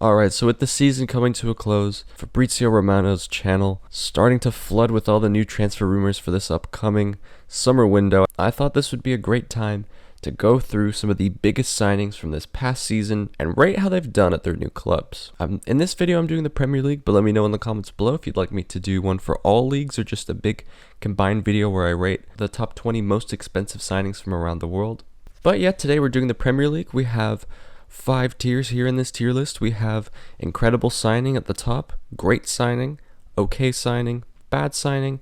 Alright, so with the season coming to a close, Fabrizio Romano's channel starting to flood with all the new transfer rumors for this upcoming summer window, I thought this would be a great time to go through some of the biggest signings from this past season and rate how they've done at their new clubs. In this video, I'm doing the Premier League, but let me know in the comments below if you'd like me to do one for all leagues or just a big combined video where I rate the top 20 most expensive signings from around the world. But yeah, today we're doing the Premier League. We have 5 tiers here in this tier list. We have incredible signing at the top, great signing, okay signing, bad signing,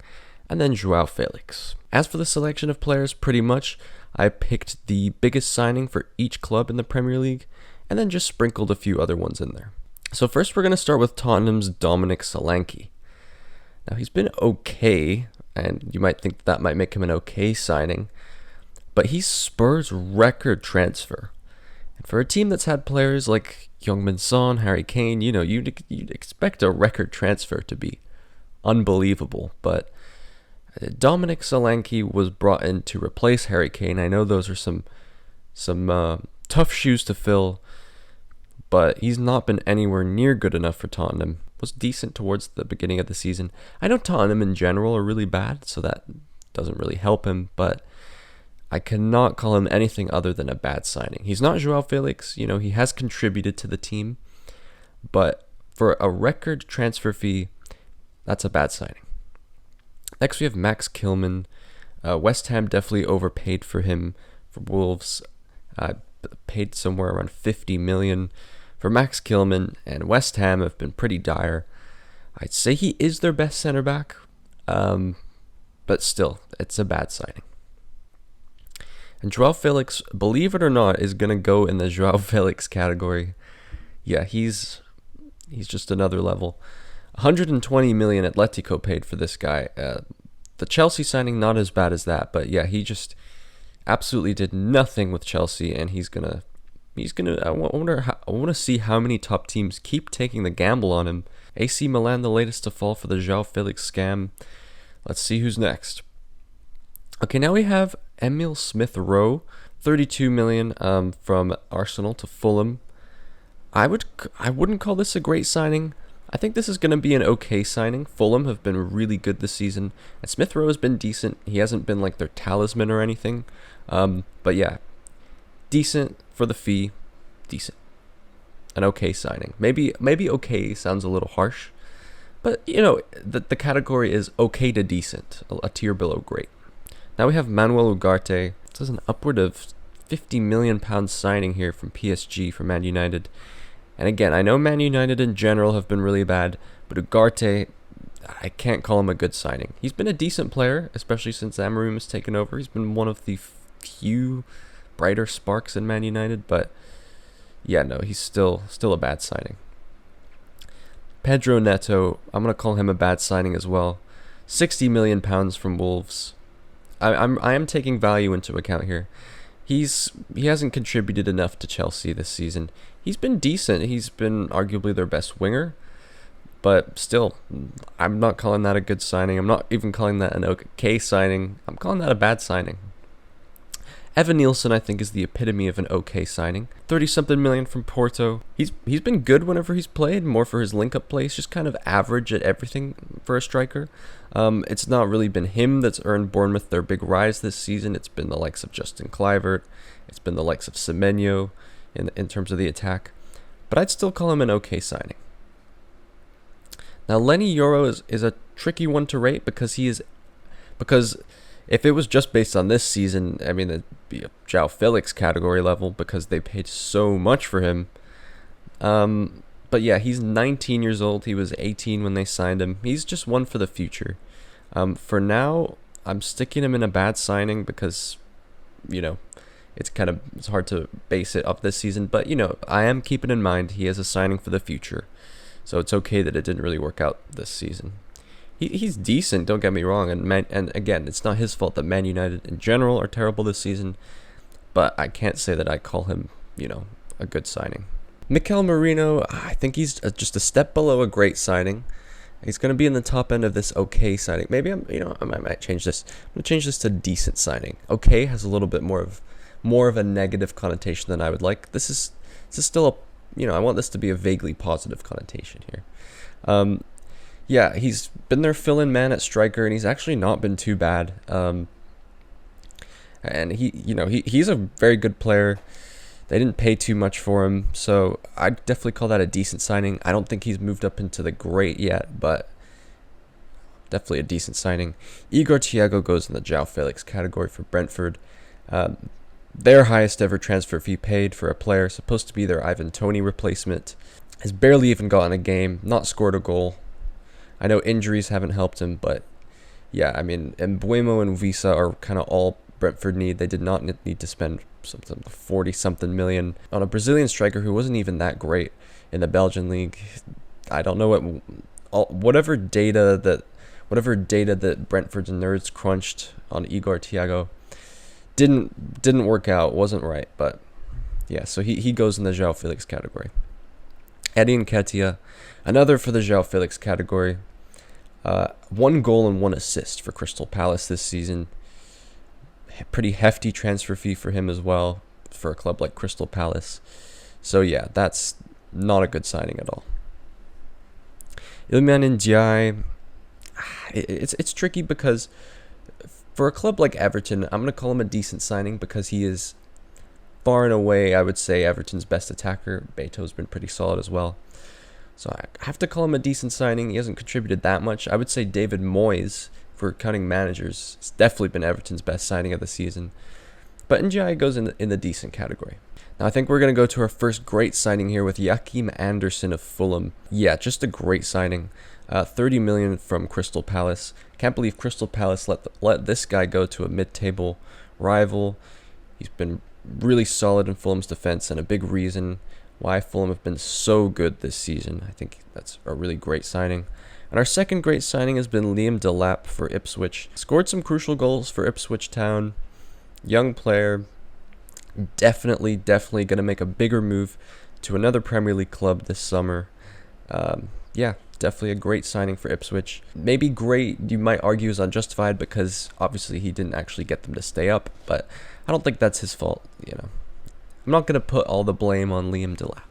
and then Joao Felix. As for the selection of players, pretty much I picked the biggest signing for each club in the Premier League and then just sprinkled a few other ones in there. So first we're going to start with Tottenham's Dominic Solanke. Now he's been okay, and you might think that might make him an okay signing, but he's Spurs' record transfer. And for a team that's had players like Heung-min Son, Harry Kane, you'd expect a record transfer to be unbelievable. But Dominic Solanke was brought in to replace Harry Kane. I know those are some tough shoes to fill, but he's not been anywhere near good enough for Tottenham. Was decent towards the beginning of the season. I know Tottenham in general are really bad, so that doesn't really help him, but I cannot call him anything other than a bad signing. He's not Joao Felix, he has contributed to the team, but for a record transfer fee, that's a bad signing. Next we have Max Kilman. West Ham definitely overpaid for him. For Wolves, paid somewhere around 50 million for Max Kilman, and West Ham have been pretty dire. I'd say he is their best center back, but still, it's a bad signing. And Joao Felix, believe it or not, is going to go in the Joao Felix category. Yeah, he's just another level. 120 million Atletico paid for this guy. The Chelsea signing, not as bad as that, but yeah, he just absolutely did nothing with Chelsea, and he's gonna. I want to see how many top teams keep taking the gamble on him. AC Milan, the latest to fall for the Joao Felix scam. Let's see who's next. Okay, now we have Emil Smith-Rowe, 32 million from Arsenal to Fulham. I wouldn't call this a great signing. I think this is going to be an okay signing. Fulham have been really good this season, and Smith-Rowe has been decent. He hasn't been like their talisman or anything, but yeah, decent for the fee, decent. An okay signing. Maybe okay sounds a little harsh, but the category is okay to decent, a tier below great. Now we have Manuel Ugarte. This is an upward of £50 million signing here from PSG for Man United. And again, I know Man United in general have been really bad, but Ugarte, I can't call him a good signing. He's been a decent player, especially since Amorim has taken over. He's been one of the few brighter sparks in Man United, but yeah, no, he's still a bad signing. Pedro Neto, I'm going to call him a bad signing as well. £60 million from Wolves. I am taking value into account here. He hasn't contributed enough to Chelsea this season. He's been decent. He's been arguably their best winger, but still, I'm not calling that a good signing. I'm not even calling that an okay signing. I'm calling that a bad signing. Evan Nielsen, I think, is the epitome of an okay signing. 30-something million from Porto. He's been good whenever he's played, more for his link-up play. He's just kind of average at everything for a striker. It's not really been him that's earned Bournemouth their big rise this season. It's been the likes of Justin Kluivert. It's been the likes of Semenyo in terms of the attack. But I'd still call him an okay signing. Now, Lenny Yoro is a tricky one to rate because if it was just based on this season, I mean, it'd be a Joao Felix category level because they paid so much for him. But yeah, he's 19 years old. He was 18 when they signed him. He's just one for the future. For now, I'm sticking him in a bad signing because, it's hard to base it off this season. But, I am keeping in mind he has a signing for the future. So it's okay that it didn't really work out this season. He's decent, don't get me wrong, and again, it's not his fault that Man United in general are terrible this season, but I can't say that I call him, a good signing. Mikel Merino, I think he's just a step below a great signing. He's going to be in the top end of this okay signing. Maybe I might change this. I'm going to change this to decent signing. Okay has a little bit more of a negative connotation than I would like. This is still I want this to be a vaguely positive connotation here. Yeah, he's been their fill-in man at striker, and he's actually not been too bad. And he's a very good player. They didn't pay too much for him, so I'd definitely call that a decent signing. I don't think he's moved up into the great yet, but definitely a decent signing. Igor Thiago goes in the Joao Felix category for Brentford. Their highest ever transfer fee paid for a player supposed to be their Ivan Toney replacement. Has barely even gotten a game, not scored a goal. I know injuries haven't helped him, but yeah, I mean, Mbuemo and Visa are kind of all Brentford need. They did not need to spend 40-something million on a Brazilian striker who wasn't even that great in the Belgian league. I don't know whatever data that Brentford's nerds crunched on Igor Thiago didn't work out, wasn't right. But yeah, so he goes in the Joao Felix category. Eddie Nketiah, another for the Joao Felix category. 1 goal and 1 assist for Crystal Palace this season. Pretty hefty transfer fee for him as well for a club like Crystal Palace. So yeah, that's not a good signing at all. Iliman Ndiaye, it's tricky because for a club like Everton, I'm going to call him a decent signing because he is far and away, I would say, Everton's best attacker. Beto's been pretty solid as well. So I have to call him a decent signing. He hasn't contributed that much. I would say David Moyes, for counting managers, has definitely been Everton's best signing of the season. But Ndiaye goes in the decent category. Now I think we're going to go to our first great signing here with Joachim Andersen of Fulham. Yeah, just a great signing. 30 million from Crystal Palace. Can't believe Crystal Palace let this guy go to a mid-table rival. He's been really solid in Fulham's defense and a big reason why Fulham have been so good this season. I think that's a really great signing. And our second great signing has been Liam Delap for Ipswich. Scored some crucial goals for Ipswich Town. Young player. Definitely going to make a bigger move to another Premier League club this summer. Yeah, definitely a great signing for Ipswich. Maybe great, you might argue, is unjustified because obviously he didn't actually get them to stay up, but I don't think that's his fault, I'm not going to put all the blame on Liam Delap.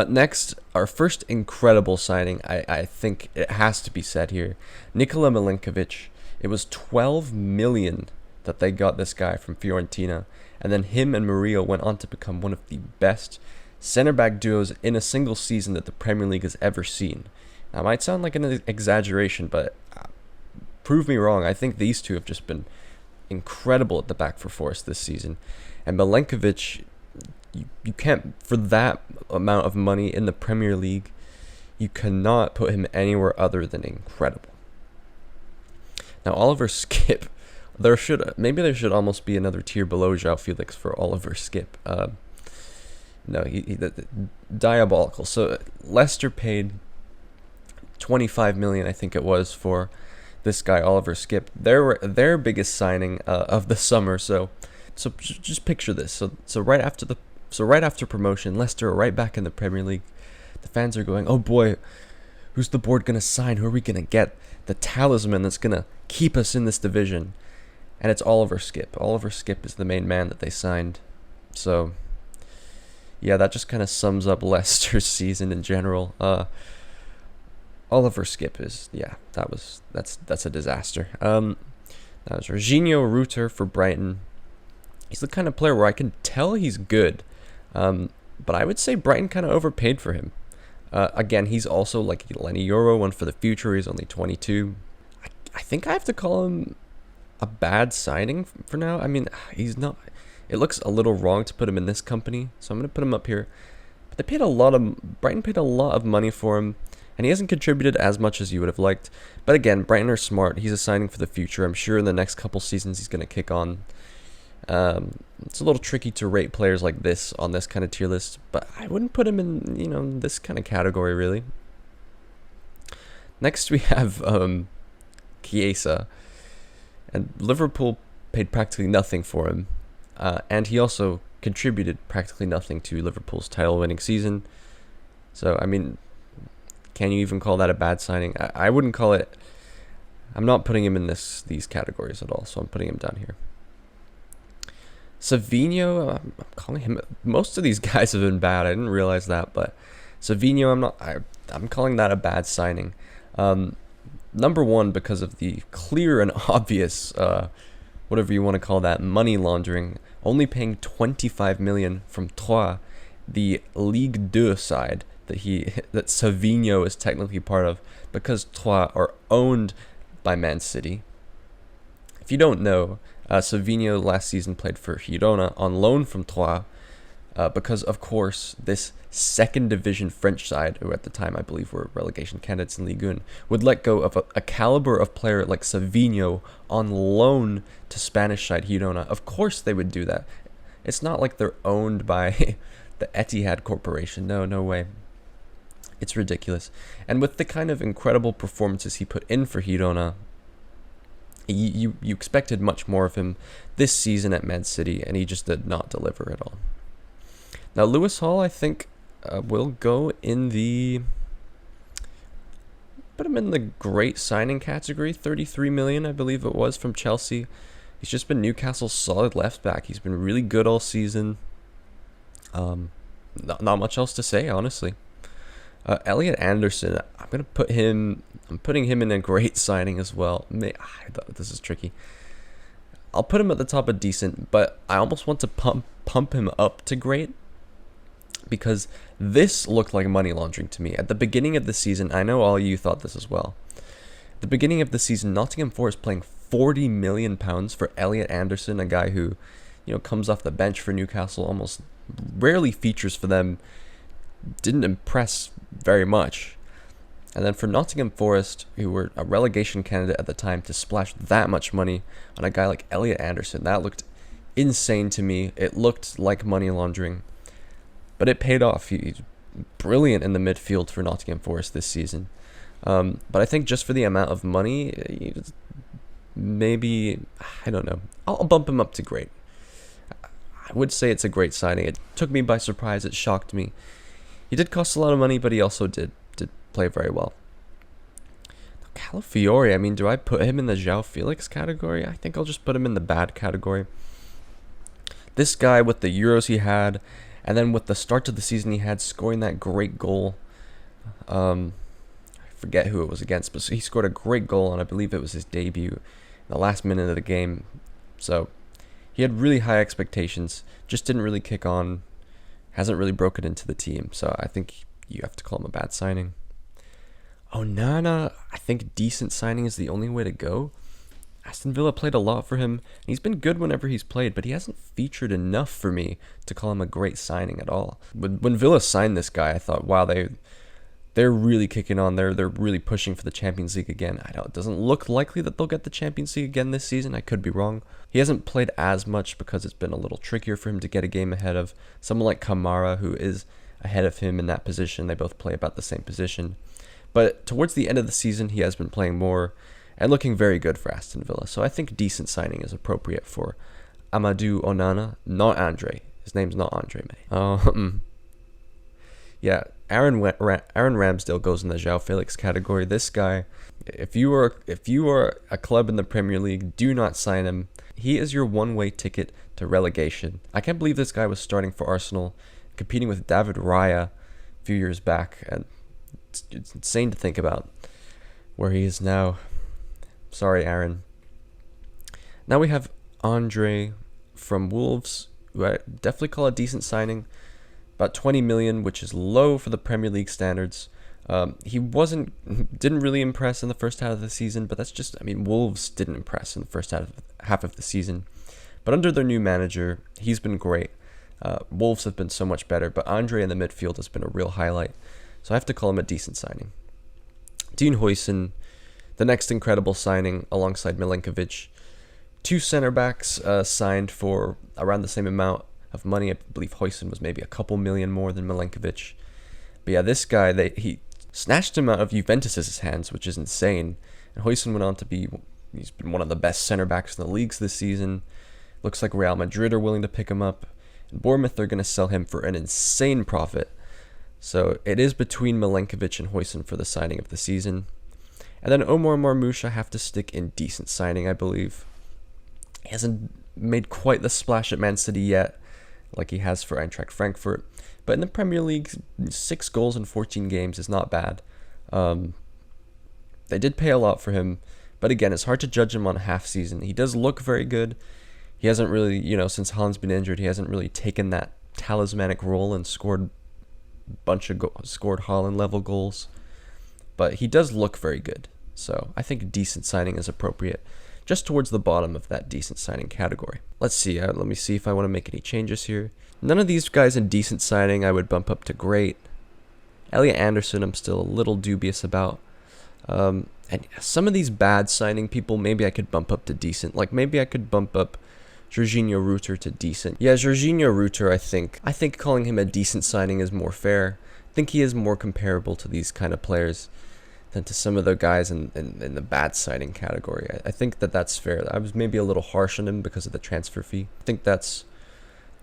Next, our first incredible signing, I think it has to be said here, Nikola Milenkovic. It was 12 million that they got this guy from Fiorentina, and then him and Murillo went on to become one of the best center-back duos in a single season that the Premier League has ever seen. Now, it might sound like an exaggeration, but prove me wrong. I think these two have just been incredible at the back for Forest this season. And Milenkovic, you can't, for that amount of money in the Premier League, you cannot put him anywhere other than incredible. Now, Oliver Skipp, there should almost be another tier below Joao Felix for Oliver Skipp. No, he diabolical. So Leicester paid 25 million, I think it was, for this guy Oliver Skipp. Their biggest signing of the summer. So just picture this. So right after promotion, Leicester are right back in the Premier League. The fans are going, "Oh boy, who's the board gonna sign? Who are we gonna get? The talisman that's gonna keep us in this division." And it's Oliver Skipp. Oliver Skipp is the main man that they signed. So yeah, that just kind of sums up Leicester's season in general. Oliver Skipp is, that's a disaster. That was Jorginho Rutter for Brighton. He's the kind of player where I can tell he's good, but I would say Brighton kind of overpaid for him. Again, he's also like Lenny Euro, one for the future. He's only 22. I think I have to call him a bad signing for now. I mean, he's not. It looks a little wrong to put him in this company, so I'm going to put him up here. But Brighton paid a lot of money for him, and he hasn't contributed as much as you would have liked. But again, Brighton are smart. He's a signing for the future. I'm sure in the next couple seasons he's going to kick on. It's a little tricky to rate players like this on this kind of tier list, but I wouldn't put him in, this kind of category, really. Next we have Chiesa, and Liverpool paid practically nothing for him. And he also contributed practically nothing to Liverpool's title-winning season. So, I mean, can you even call that a bad signing? I wouldn't call it. I'm not putting him in these categories at all, so I'm putting him down here. Savinho, I'm calling him. Most of these guys have been bad. I didn't realize that, but Savinho, I'm not. I'm calling that a bad signing. Um, Number one, because of the clear and obvious, whatever you want to call that, money laundering. Only paying 25 million from Troyes, the Ligue 2 side that Savinho is technically part of, because Troyes are owned by Man City. If you don't know, Savinho last season played for Girona on loan from Troyes, because, of course, this second division French side, who at the time I believe were relegation candidates in Ligue 1, would let go of a caliber of player like Savinho on loan to Spanish side Girona. Of course they would do that. It's not like they're owned by the Etihad Corporation. No way. It's ridiculous. And with the kind of incredible performances he put in for Girona, you expected much more of him this season at Man City, and he just did not deliver at all. Now, Lewis Hall, I think, will go in put him in the great signing category. 33 million, I believe it was, from Chelsea. He's just been Newcastle's solid left back. He's been really good all season. Not much else to say, honestly. Elliot Anderson, I'm putting him in a great signing as well. This is tricky. I'll put him at the top of decent, but I almost want to pump him up to great, because this looked like money laundering to me. At the beginning of the season, I know all you thought this as well. At the beginning of the season, Nottingham Forest playing £40 million for Elliot Anderson, a guy who, comes off the bench for Newcastle, almost rarely features for them, didn't impress very much. And then for Nottingham Forest, who were a relegation candidate at the time, to splash that much money on a guy like Elliot Anderson, that looked insane to me. It looked like money laundering. But it paid off. He's brilliant in the midfield for Nottingham Forest this season. But I think just for the amount of money, maybe, I don't know. I'll bump him up to great. I would say it's a great signing. It took me by surprise. It shocked me. He did cost a lot of money, but he also did play very well. Calafiori, do I put him in the Joao Felix category? I think I'll just put him in the bad category. This guy, with the Euros he had, and then with the start to the season he had, scoring that great goal. I forget who it was against, but he scored a great goal, and I believe it was his debut in the last minute of the game. So he had really high expectations, just didn't really kick on, hasn't really broken into the team. So I think you have to call him a bad signing. Onana, I think decent signing is the only way to go. Aston Villa played a lot for him, and he's been good whenever he's played, but he hasn't featured enough for me to call him a great signing at all. When Villa signed this guy, I thought, wow, they're really kicking on. They're really pushing for the Champions League again. It doesn't look likely that they'll get the Champions League again this season. I could be wrong. He hasn't played as much because it's been a little trickier for him to get a game ahead of someone like Kamara, who is ahead of him in that position. They both play about the same position. But towards the end of the season, he has been playing more and looking very good for Aston Villa. So I think decent signing is appropriate for Amadou Onana, not Andre. His name's not Andre, mate. Yeah, Aaron Ramsdale goes in the Joao Felix category. This guy, if you are a club in the Premier League, do not sign him. He is your one-way ticket to relegation. I can't believe this guy was starting for Arsenal, competing with David Raya a few years back, and it's insane to think about where he is now. Sorry, Aaron. Now we have Andre from Wolves, who I definitely call a decent signing. About 20 million, which is low for the Premier League standards. He didn't really impress in the first half of the season, but that's just, Wolves didn't impress in the first half of the season. But under their new manager, he's been great. Wolves have been so much better, but Andre in the midfield has been a real highlight. So I have to call him a decent signing. Dean Huijsen, the next incredible signing alongside Milenkovic. Two center backs signed for around the same amount of money. I believe Huijsen was maybe a couple million more than Milenkovic. But yeah, this guy, he snatched him out of Juventus' hands, which is insane. And Huijsen went on to he's been one of the best center backs in the leagues this season. Looks like Real Madrid are willing to pick him up. And Bournemouth are going to sell him for an insane profit. So it is between Milenkovic and Huijsen for the signing of the season. And then Omar Marmoush, I have to stick in decent signing, I believe. He hasn't made quite the splash at Man City yet, like he has for Eintracht Frankfurt. But in the Premier League, 6 goals in 14 games is not bad. They did pay a lot for him, but again, it's hard to judge him on a half season. He does look very good. He hasn't really, since Haaland's been injured, he hasn't really taken that talismanic role and scored Haaland level goals. But he does look very good. So I think decent signing is appropriate, just towards the bottom of that decent signing category. Let's see. Let me see if I want to make any changes here. None of these guys in decent signing I would bump up to great. Elliot Anderson I'm still a little dubious about. And some of these bad signing people, maybe I could bump up to decent. Like maybe I could bump up Jorginho Rutter to decent. Yeah, Jorginho Rutter, I think calling him a decent signing is more fair. I think he is more comparable to these kind of players than to some of the guys in the bad signing category. I think that's fair. I was maybe a little harsh on him because of the transfer fee. I think that's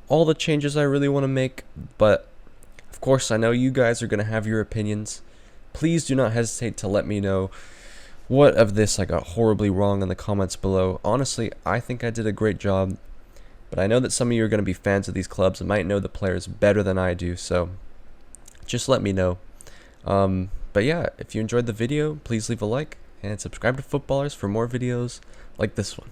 all the changes I really want to make, but of course I know you guys are going to have your opinions. Please do not hesitate to let me know what of this I got horribly wrong in the comments below. Honestly, I think I did a great job, but I know that some of you are going to be fans of these clubs and might know the players better than I do, so just let me know. But yeah, if you enjoyed the video, please leave a like and subscribe to Footballers for more videos like this one.